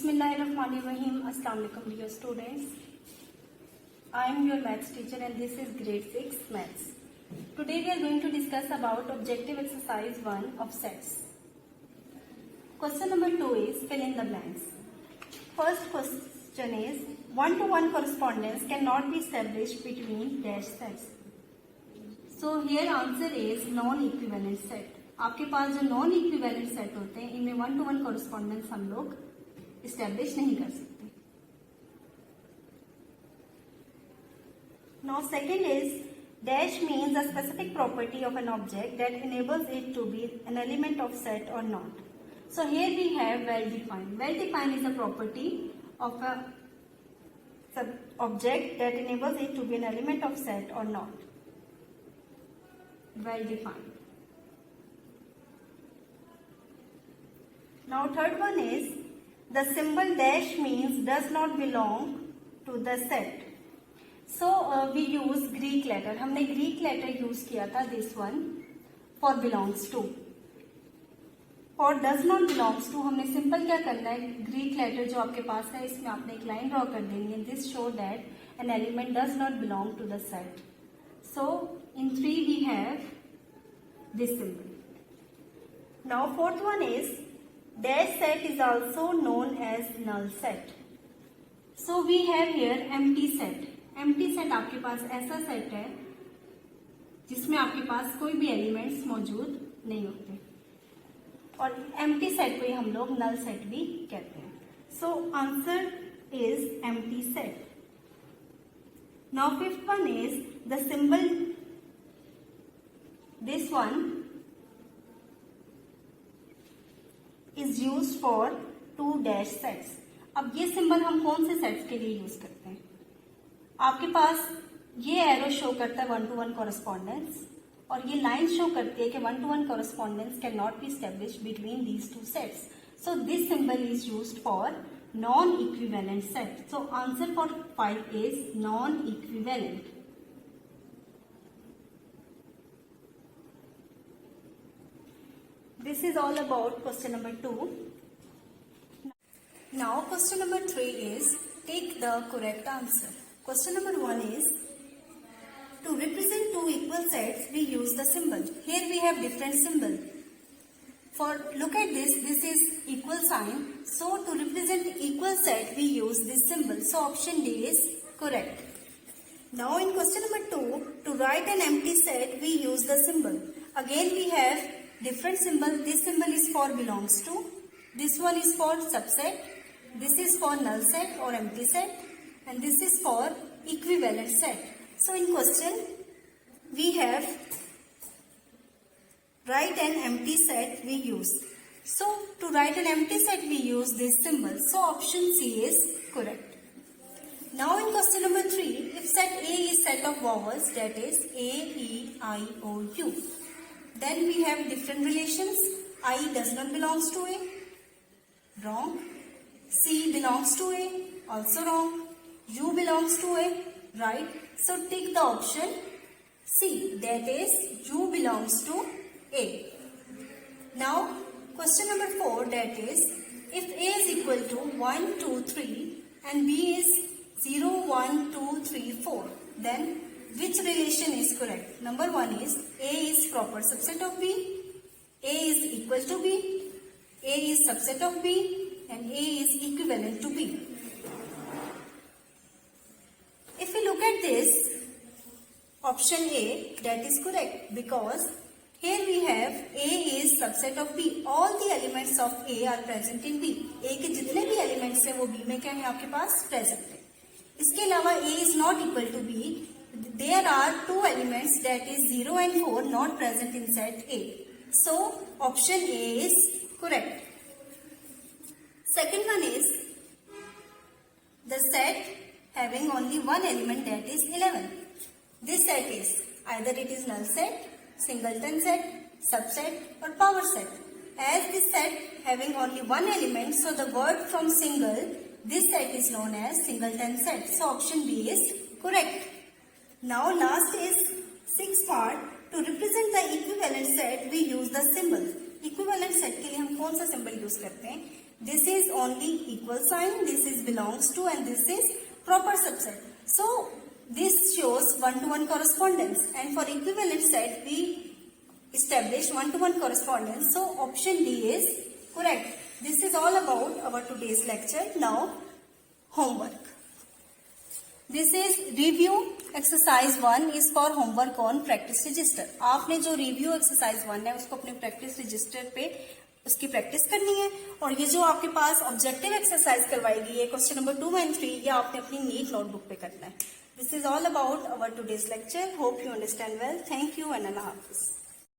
Bismillahirrahmanirrahim. Assalamu alaikum dear students. I am your maths teacher and this is grade 6 maths. Today we are going to discuss about objective exercise 1 of sets. Question number 2 is fill in the blanks. First question is one-to-one correspondence cannot be established between dash sets. So here answer is non-equivalent set. आपके पास जो non equivalent set होते हैं इनमें one two one correspondence हम लोग establish नहीं कर सकते. Now second is dash means a specific property of an object that enables it to be an element of set or not. So here we have well defined. Well defined is a property of a object that enables it to be an element of set or not. Well defined. Now third one is the symbol dash means does not belong to the set. So we use Greek letter. हमने Greek letter use किया था this one for belongs to. For does not belongs to हमने simple क्या करना है Greek letter जो आपके पास है इसमें आपने एक line draw कर देनी है. This show that an element does not belong to the set. So in 3 we have this symbol. Now fourth one is dash set is also known as null set. So we have here empty set. Empty set आपके पास ऐसा set है जिसमें आपके पास कोई भी elements मौजूद नहीं होते और empty सेट को ही हम लोग null set भी कहते हैं. So answer is empty set. Now fifth one is the symbol this one is used for two dash sets. अब ये सिंबल हम कौन से सेट्स के लिए यूज करते हैं? आपके पास ये एरो शो करता है वन टू वन कॉरेस्पॉन्डेंस और ये लाइन शो करती है कि one two one correspondence can not be establish between these two sets. So this symbol is used for non equivalent set. So answer for 5 is non equivalent. This is all about question number 2. Now question number 3 is take the correct answer. Question number 1 is to represent two equal sets we use the symbol. Here we have different symbol. For look at this is equal sign. So to represent equal set we use this symbol. So option D is correct. Now in question number 2 to write an empty set we use the symbol. Again we have different symbol. This symbol is for belongs to. This one is for subset. This is for null set or empty set. And this is for equivalent set. So in question, we have write an empty set we use. So to write an empty set we use this symbol. So option C is correct. Now in question number 3, if set A is set of vowels that is A, E, I, O, U. Then we have different relations. I does not belongs to A. Wrong. C belongs to A. Also wrong. U belongs to A. Right. So take the option C. That is U belongs to A. Now question number 4 that is if A is equal to 1, 2, 3 and B is 0, 1, 2, 3, 4 then which relation is correct? Number 1 is A is proper subset of B, A is equal to B, A is subset of B and A is equivalent to B. If we look at this, option A that is correct because here we have A is subset of B. All the elements of A are present in B. A के जितने भी elements हैं वो B में क्या है आपके पास present है. इसके अलावा A is not equal to B. There are two elements that is 0 and 4 not present in set A. So option A is correct. Second one is the set having only one element that is 11. This set is either it is null set, singleton set, subset or power set. As this set having only one element, so the word from single, this set is known as singleton set. So option B is correct. Now last is 6th part. To represent the equivalent set we use the symbol. Equivalent set के लिए हम कौन सा symbol use करते हैं? this is only equal sign, this is belongs to, and this is proper subset. So this shows one-to-one correspondence, and for equivalent set we establish one-to-one correspondence. So option D is correct. This is all about our today's lecture. Now homework. This is review exercise 1 is for homework on practice register. आपने जो review exercise 1 है उसको अपने practice register पे उसकी practice करनी है, और ये जो आपके पास ऑब्जेक्टिव एक्सरसाइज करवाई गई है क्वेश्चन नंबर 2 एंड 3, ये आपने अपनी नीट नोटबुक पे करना है. This is all about our today's lecture. Hope you understand well. Thank you and Allah Hafiz.